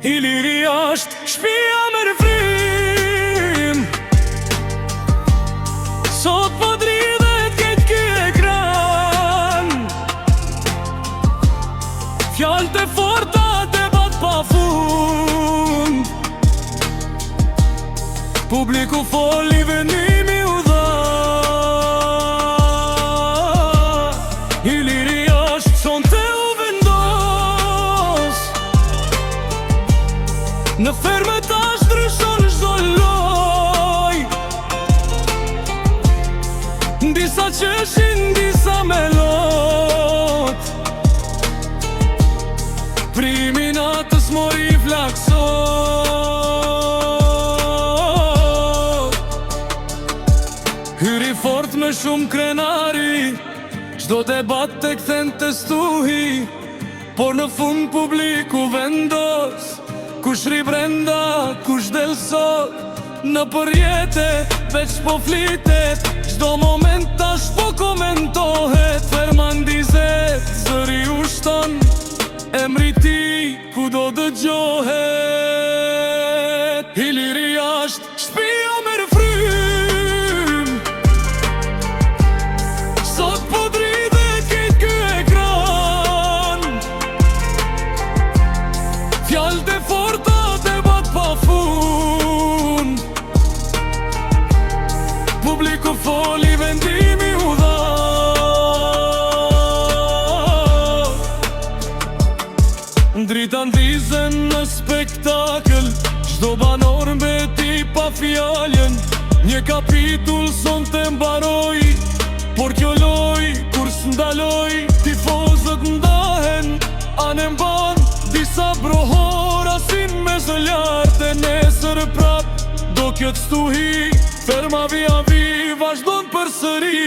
Iliri është shpia me refrim. Sot po dridhet këtë ky ekran. Fjallët e forta, debat pa fund. Publiku foli, venimi u dha. Iliri është sonte u vendos. Në ferme tash ndryshon çdo loj. Disa qeshin, disa melot. Primi natës mori flaksot. Hyri fort me shumë krenari. Çdo debat te kthen të stuhi. Por në fund publiku vendos. Kush ri brenda, kush del sot. Në përjete, veç po flitet. Çdo moment tash po komentohet. Fermandizet, zëri u shton. Emri ti, kudo dëgjohet. Iliri është shpia me refrim. Sot po dridhet këtë ky ekran. Fjallët e forta, debat pa fund. Publiku foli, vendimi u dha. Drita ndrizen në spektakël. Çdo banor mbeti pa fjalën. Një kapitull son të mbaroj. Por kjo loj, kur s'ndaloj. Tifozët ndahen, anë mban. Disa brohora sin me zëllart. E nesër prap, do kjo t'stuhi. Ferma via vi, vazhdon përsëri.